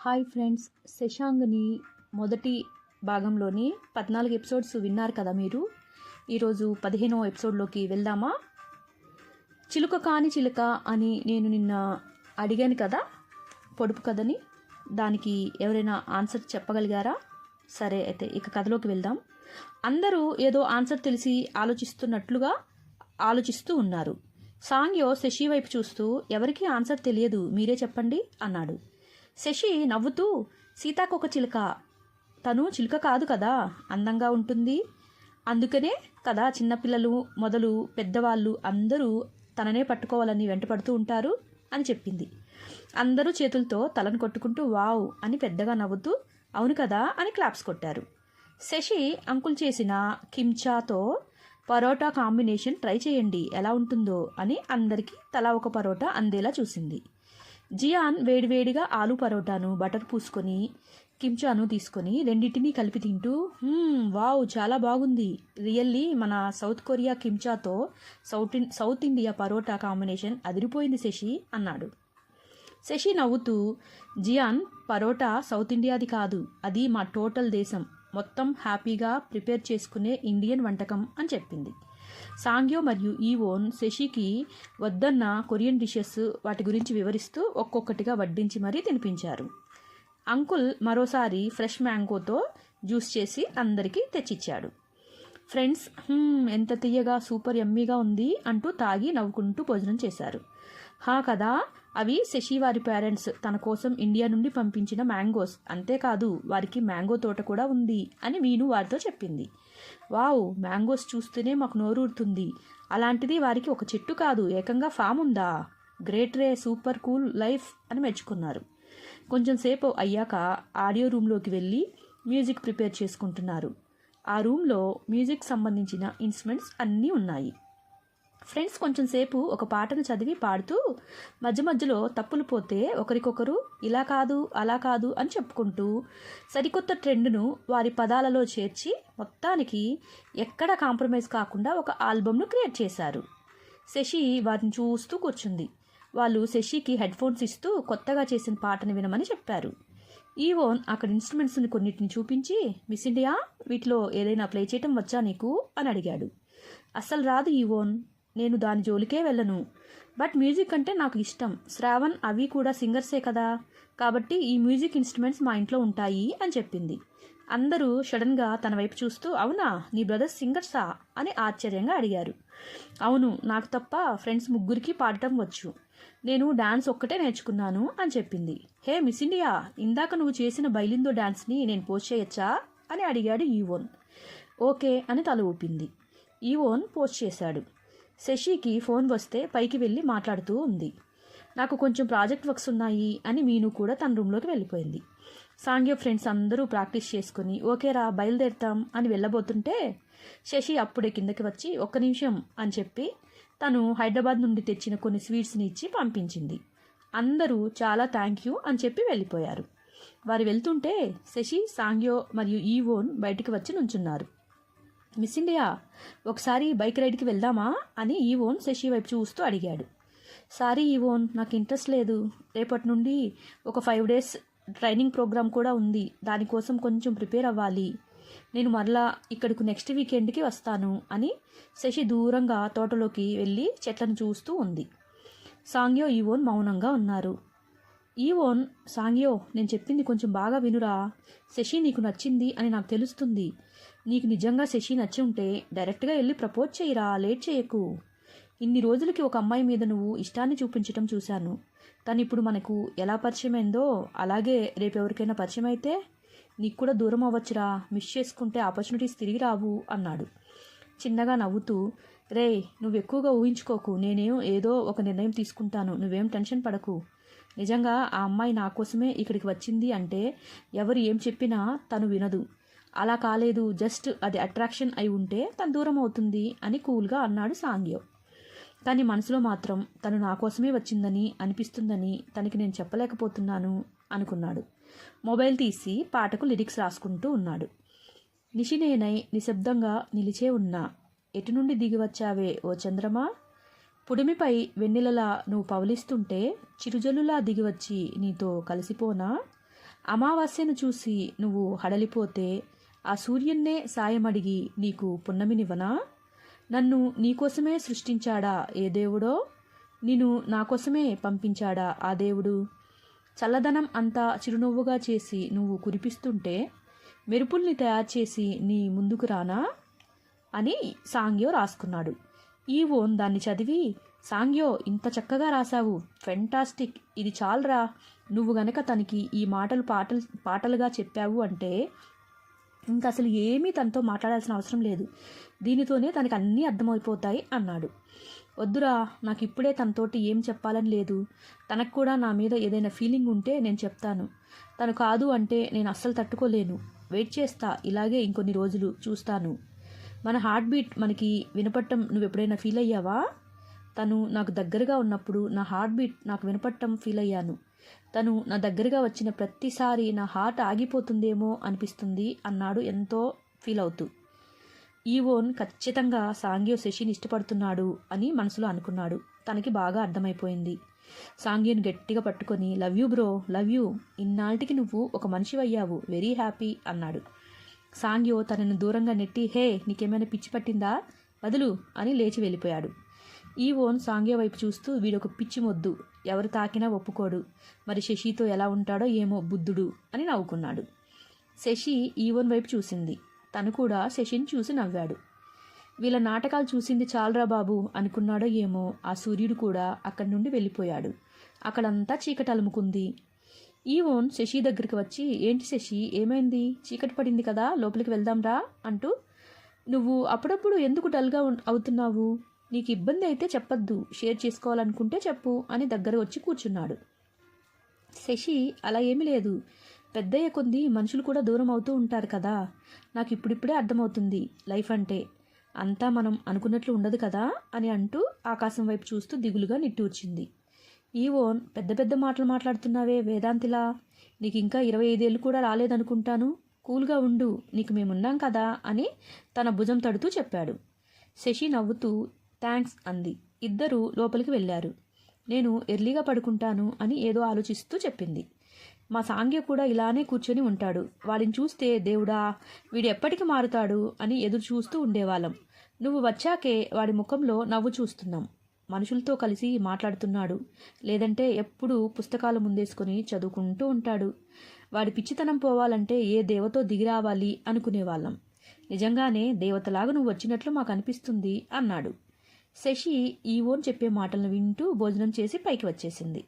Hi friends, శశాంక్ని మొదటి భాగంలోని 14 episodes విన్నారు కదా మీరు. ఈరోజు 15వ ఎపిసోడ్లోకి వెళ్దామా? చిలుక కాని చిలుక అని నేను నిన్న అడిగాను కదా, పొడుపు కథని. దానికి ఎవరైనా ఆన్సర్ చెప్పగలిగారా? సరే, అయితే ఇక కథలోకి వెళ్దాం. అందరూ ఏదో ఆన్సర్ తెలిసి ఆలోచిస్తూ ఉన్నారు. సాంగ్యో శశి వైపు చూస్తూ, ఎవరికీ ఆన్సర్ తెలియదు, మీరే చెప్పండి అన్నాడు. శశి నవ్వుతూ, సీతాకొక చిలుక, తను చిలుక కాదు కదా, అందంగా ఉంటుంది, అందుకనే కదా చిన్నపిల్లలు మొదలు పెద్దవాళ్ళు అందరూ తననే పట్టుకోవాలని వెంటపడుతూ ఉంటారు అని చెప్పింది. అందరూ చేతులతో తలను కొట్టుకుంటూ వావ్ అని పెద్దగా నవ్వుతూ అవును కదా అని క్లాప్స్ కొట్టారు. శశి అంకుల్ చేసిన కిమ్చాతో పరోటా కాంబినేషన్ ట్రై చేయండి, ఎలా ఉంటుందో అని అందరికీ తలా ఒక పరోటా అందేలా చూసింది. జియాన్ వేడివేడిగా ఆలు పరోటాను బటర్ పూసుకొని కిమ్చాను తీసుకొని రెండింటినీ కలిపి తింటూ, వావ్ చాలా బాగుంది, రియల్లీ మన సౌత్ కొరియా కిమ్చాతో సౌత్ ఇండియా పరోటా కాంబినేషన్ అదిరిపోయింది శశి అన్నాడు. శశి నవ్వుతూ, జియాన్, పరోటా సౌత్ ఇండియాది కాదు, అది మా టోటల్ దేశం మొత్తం హ్యాపీగా ప్రిపేర్ చేసుకునే ఇండియన్ వంటకం అని చెప్పింది. సాంగ్యో మరియు ఈవోన్ శశికి వద్దన్న కొరియన్ డిషెస్ వాటి గురించి వివరిస్తూ ఒక్కొక్కటిగా వడ్డించి మరీ తినిపించారు. అంకుల్ మరోసారి ఫ్రెష్ మ్యాంగోతో జ్యూస్ చేసి అందరికీ తెచ్చిచ్చాడు. ఫ్రెండ్స్, ఎంత తీయగా సూపర్ యమ్మీగా ఉంది అంటూ తాగి నవ్వుకుంటూ భోజనం చేశారు. కదా, అవి శశి వారి పేరెంట్స్ తన కోసం ఇండియా నుండి పంపించిన మ్యాంగోస్, అంతేకాదు వారికి మ్యాంగో తోట కూడా ఉంది అని మీను వారితో చెప్పింది. వావ్, మ్యాంగోస్ చూస్తూనే మాకు నోరూరుతుంది, అలాంటిది వారికి ఒక చెట్టు కాదు ఏకంగా ఫామ్ ఉందా, గ్రేట్ రే, సూపర్ కూల్ లైఫ్ అని మెచ్చుకున్నారు. కొంచెం సేపు అయ్యాక ఆడియో రూమ్లోకి వెళ్ళి మ్యూజిక్ ప్రిపేర్ చేసుకుంటున్నారు. ఆ రూమ్లో మ్యూజిక్ సంబంధించిన ఇన్స్ట్రుమెంట్స్ అన్నీ ఉన్నాయి. ఫ్రెండ్స్ కొంచెం సేపు ఒక పాటను చదివి పాడుతూ మధ్య మధ్యలో తప్పులు పోతే ఒకరికొకరు ఇలా కాదు అలా కాదు అని చెప్పుకుంటూ సరికొత్త ట్రెండ్ను వారి పదాలలో చేర్చి మొత్తానికి ఎక్కడ కాంప్రమైజ్ కాకుండా ఒక ఆల్బమ్ను క్రియేట్ చేశారు. శశి వారిని చూస్తూ కూర్చుంది. వాళ్ళు శశికి హెడ్ ఫోన్స్ ఇస్తూ కొత్తగా చేసిన పాటను వినమని చెప్పారు. ఈవోన్ అక్కడ ఇన్స్ట్రుమెంట్స్ని కొన్నిటిని చూపించి, మిస్ ఇండియా, వీటిలో ఏదైనా ప్లే చేయటం వచ్చా నీకు అని అడిగాడు. అస్సలు రాదు ఈవోన్, నేను దాని జోలికే వెళ్ళను, బట్ మ్యూజిక్ అంటే నాకు ఇష్టం, శ్రావణ్ అవి కూడా సింగర్సే కదా, కాబట్టి ఈ మ్యూజిక్ ఇన్స్ట్రుమెంట్స్ మా ఇంట్లో ఉంటాయి అని చెప్పింది. అందరూ సడన్గా తన వైపు చూస్తూ, అవునా, నీ బ్రదర్స్ సింగర్సా అని ఆశ్చర్యంగా అడిగారు. అవును, నాకు తప్ప ఫ్రెండ్స్ ముగ్గురికి పాడటం వచ్చు, నేను డాన్స్ ఒక్కటే నేర్చుకున్నాను అని చెప్పింది. హే మిస్ ఇండియా, ఇందాక నువ్వు చేసిన బైలిందో డాన్స్ని నేను పోస్ట్ చేయొచ్చా అని అడిగాడు ఈవోన్. ఓకే అని తల ఊపింది. ఈవోన్ పోస్ట్ చేశాడు. శశికి ఫోన్ వస్తే పైకి వెళ్ళి మాట్లాడుతూ ఉంది. నాకు కొంచెం ప్రాజెక్ట్ వర్క్స్ ఉన్నాయి అని మీను కూడా తన రూమ్లోకి వెళ్ళిపోయింది. సాంగ్యో ఫ్రెండ్స్ అందరూ ప్రాక్టీస్ చేసుకుని ఓకేరా బయలుదేరుతాం అని వెళ్ళబోతుంటే శశి అప్పుడే కిందకి వచ్చి ఒక్క నిమిషం అని చెప్పి తను హైదరాబాద్ నుండి తెచ్చిన కొన్ని స్వీట్స్ని ఇచ్చి పంపించింది. అందరూ చాలా థ్యాంక్ యూ అని చెప్పి వెళ్ళిపోయారు. వారు వెళ్తుంటే శశి, సాంగ్యో మరియు ఈవోన్ బయటికి వచ్చి నుంచున్నారు. మిస్ ఇండియా, ఒకసారి బైక్ రైడ్కి వెళ్దామా అని ఈవోన్ శశి వైపు చూస్తూ అడిగాడు. సారీ ఈవోన్, నాకు ఇంట్రెస్ట్ లేదు, రేపటి నుండి ఒక 5 days ట్రైనింగ్ ప్రోగ్రామ్ కూడా ఉంది, దానికోసం కొంచెం ప్రిపేర్ అవ్వాలి, నేను మరలా ఇక్కడికి నెక్స్ట్ వీకెండ్కి వస్తాను అని శశి దూరంగా తోటలోకి వెళ్ళి చెట్లను చూస్తూ ఉంది. సాంగ్యో, ఈవోన్ మౌనంగా ఉన్నారు. ఈవోన్, సాంగ్యో, నేను చెప్పింది కొంచెం బాగా వినురా, శశి నీకు నచ్చింది అని నాకు తెలుస్తుంది, నీకు నిజంగా శశి నచ్చి ఉంటే డైరెక్ట్గా వెళ్ళి ప్రపోజ్ చేయరా, లేట్ చేయకు, ఇన్ని రోజులకి ఒక అమ్మాయి మీద నువ్వు ఇష్టాన్ని చూపించటం చూశాను, తను ఇప్పుడు మనకు ఎలా పరిచయం అయిందో అలాగే రేపు ఎవరికైనా పరిచయం అయితే నీకు కూడా దూరం అవ్వచ్చురా, మిస్ చేసుకుంటే ఆపర్చునిటీస్ తిరిగి రావు అన్నాడు. చిన్నగా నవ్వుతూ, రే నువ్వు ఎక్కువగా ఊహించుకోకు, నేనేం ఏదో ఒక నిర్ణయం తీసుకుంటాను, నువ్వేం టెన్షన్ పడకు, నిజంగా ఆ అమ్మాయి నా కోసమే ఇక్కడికి వచ్చింది అంటే ఎవరు ఏం చెప్పినా తను వినదు, అలా కాలేదు, జస్ట్ అది అట్రాక్షన్ అయి ఉంటే తను దూరం అవుతుంది అని కూల్గా అన్నాడు సాంగ్యో. కానీ మనసులో మాత్రం తను నా కోసమే వచ్చిందని అనిపిస్తుందని తనకి నేను చెప్పలేకపోతున్నాను అనుకున్నాడు. మొబైల్ తీసి పాటకు లిరిక్స్ రాసుకుంటూ ఉన్నాడు. నిశినేనై నిశ్శబ్దంగా నిలిచే ఉన్నా, ఎటు నుండి దిగి వచ్చావే ఓ చంద్రమా, పుడిమిపై వెన్నెలలా నువ్వు పవలిస్తుంటే చిరుజల్లులా దిగివచ్చి నీతో కలిసిపోనా, అమావాస్యను చూసి నువ్వు హడలిపోతే ఆ సూర్యున్నే సాయమడిగి నీకు పున్నమినివ్వనా? నన్ను నీకోసమే సృష్టించాడా ఏ దేవుడో? నిన్ను నాకోసమే పంపించాడా ఆ దేవుడు? చల్లదనం అంతా చిరునవ్వుగా చేసి నువ్వు కురిపిస్తుంటే మెరుపుల్ని తయారు చేసి నీ ముందుకు రానా అని సాంగ్యో రాసుకున్నాడు. ఈవోన్ దాన్ని చదివి, సాంగ్యో ఇంత చక్కగా రాశావు, ఫెంటాస్టిక్, ఇది చాలరా, నువ్వు గనక తనకి ఈ పాటలుగా చెప్పావు అంటే ఇంకా అసలు ఏమీ తనతో మాట్లాడాల్సిన అవసరం లేదు, దీనితోనే తనకి అన్నీ అర్థమైపోతాయి అన్నాడు. వద్దురా, నాకు ఇప్పుడే తనతోటి ఏం చెప్పాలని లేదు, తనకు కూడా నా మీద ఏదైనా ఫీలింగ్ ఉంటే నేను చెప్తాను, తను కాదు అంటే నేను అస్సలు తట్టుకోలేను, వెయిట్ చేస్తా, ఇలాగే ఇంకొన్ని రోజులు చూస్తాను. మన హార్ట్ బీట్ మనకి వినపడటం నువ్వు ఎప్పుడైనా ఫీల్ అయ్యావా? తను నాకు దగ్గరగా ఉన్నప్పుడు నా హార్ట్ బీట్ నాకు వినపడటం ఫీల్ అయ్యాను. తను నా దగ్గరగా వచ్చిన ప్రతిసారి నా హార్ట్ ఆగిపోతుందేమో అనిపిస్తుంది అన్నాడు ఎంతో ఫీల్ అవుతూ. ఈవోన్ ఖచ్చితంగా సాంగ్యో శశిని ఇష్టపడుతున్నాడు అని మనసులో అనుకున్నాడు. తనకి బాగా అర్థమైపోయింది. సాంగ్యోని గట్టిగా పట్టుకొని, love you bro, love you, ఇన్నాళ్ళకి నువ్వు ఒక మనిషివయ్యావు, వెరీ హ్యాపీ అన్నాడు. సాంగ్యో తనను దూరంగా నెట్టి, హే నీకేమైనా పిచ్చి పట్టిందా, వదులు అని లేచి వెళ్ళిపోయాడు. ఈవోన్ సాంగ్యో వైపు చూస్తూ, వీడొక పిచ్చి మొద్దు, ఎవరు తాకినా ఒప్పుకోడు, మరి శశితో ఎలా ఉంటాడో ఏమో బుద్ధుడు అని నవ్వుకున్నాడు. శశి ఈవోన్ వైపు చూసింది. తను కూడా శశిని చూసి నవ్వాడు. వీళ్ళ నాటకాలు చూసింది చాలరా బాబు అనుకున్నాడో ఏమో ఆ సూర్యుడు కూడా అక్కడి నుండి వెళ్ళిపోయాడు. అక్కడంతా చీకటి అలుముకుంది. ఈవోన్ శశి దగ్గరికి వచ్చి, ఏంటి శశి, ఏమైంది, చీకటి పడింది కదా, లోపలికి వెళ్దాంరా అంటూ, నువ్వు అప్పుడప్పుడు ఎందుకు డల్గా అవుతున్నావు, నీకు ఇబ్బంది అయితే చెప్పొద్దు, షేర్ చేసుకోవాలనుకుంటే చెప్పు అని దగ్గర వచ్చి కూర్చున్నాడు. శశి, అలా ఏమీ లేదు, పెద్దయ్య కొద్ది మనుషులు కూడా దూరం అవుతూ ఉంటారు కదా, నాకు ఇప్పుడిప్పుడే అర్థమవుతుంది లైఫ్ అంటే, అంతా మనం అనుకున్నట్లు ఉండదు కదా అని అంటూ ఆకాశం వైపు చూస్తూ దిగులుగా నిట్టూర్చింది. ఈవోన్, పెద్ద పెద్ద మాటలు మాట్లాడుతున్నావే వేదాంతిలా, నీకు ఇంకా 25 ఏళ్ళు కూడా రాలేదనుకుంటాను, కూల్గా ఉండు, నీకు మేమున్నాం కదా అని తన భుజం తడుతూ చెప్పాడు. శశి నవ్వుతూ థ్యాంక్స్ అంది. ఇద్దరూ లోపలికి వెళ్ళారు. నేను ఎర్లీగా పడుకుంటాను అని ఏదో ఆలోచిస్తూ చెప్పింది. మా సాంగ్య కూడా ఇలానే కూర్చొని ఉంటాడు, వాడిని చూస్తే దేవుడా వీడు ఎప్పటికి మారుతాడు అని ఎదురు చూస్తూ ఉండేవాళ్ళం, నువ్వు వచ్చాకే వాడి ముఖంలో నవ్వు చూస్తున్నాం, మనుషులతో కలిసి మాట్లాడుతున్నాడు, లేదంటే ఎప్పుడూ పుస్తకాలు ముందేసుకొని చదువుకుంటూ ఉంటాడు, వాడి పిచ్చితనం పోవాలంటే ఏ దేవతో దిగిరావాలి అనుకునేవాళ్ళం, నిజంగానే దేవతలాగా నువ్వు వచ్చినట్లు మాకు అనిపిస్తుంది అన్నాడు. శశి ఈవోన్ చెప్పే మాటలను వింటూ భోజనం చేసి పైకి వచ్చేసింది.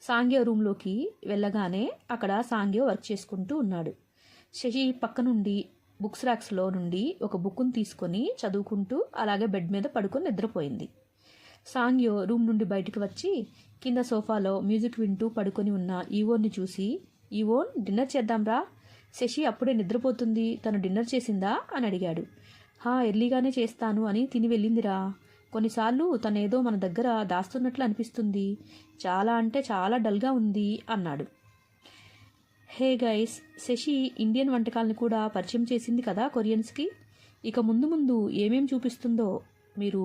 సాంగ్యో రూమ్లోకి వెళ్ళగానే అక్కడ సాంగ్యో వర్క్ చేసుకుంటూ ఉన్నాడు. శశి పక్క నుండి బుక్స్ ర్యాక్స్లో నుండి ఒక బుక్ను తీసుకొని చదువుకుంటూ అలాగే బెడ్ మీద పడుకొని నిద్రపోయింది. సాంగ్యో రూమ్ నుండి బయటికి వచ్చి కింద సోఫాలో మ్యూజిక్ వింటూ పడుకొని ఉన్న ఈవోన్ని చూసి, ఈవోన్ డిన్నర్ చేద్దాంరా, శశి అప్పుడే నిద్రపోతుంది, తను డిన్నర్ చేసిందా అని అడిగాడు. ఎర్లీగానే చేస్తాను అని తిని వెళ్ళిందిరా, కొన్నిసార్లు తనేదో మన దగ్గర దాస్తున్నట్లు అనిపిస్తుంది, చాలా అంటే చాలా డల్గా ఉంది అన్నాడు. హే గైస్, శశి ఇండియన్ వంటకాలను కూడా పరిచయం చేసింది కదా కొరియన్స్కి, ఇక ముందు ముందు ఏమేం చూపిస్తుందో మీరు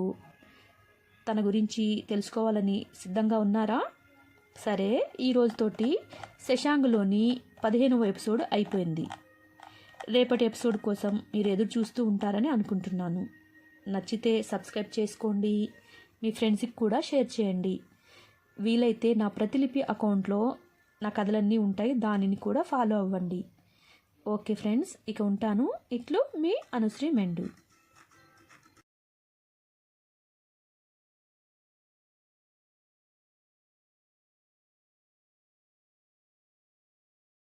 తన గురించి తెలుసుకోవాలని సిద్ధంగా ఉన్నారా? సరే, ఈ రోజుతోటి శశాంక్లోని 15వ ఎపిసోడ్ అయిపోయింది. రేపటి ఎపిసోడ్ కోసం మీరు ఎదురు చూస్తూ ఉంటారని అనుకుంటున్నాను. నచ్చితే సబ్స్క్రైబ్ చేసుకోండి, మీ ఫ్రెండ్స్కి కూడా షేర్ చేయండి. వీలైతే నా ప్రతిలిపి అకౌంట్లో నా కథలన్నీ ఉంటాయి, దానిని కూడా ఫాలో అవ్వండి. ఓకే ఫ్రెండ్స్, ఇక ఉంటాను. ఇట్లు మీ అనుశ్రీ మెండు.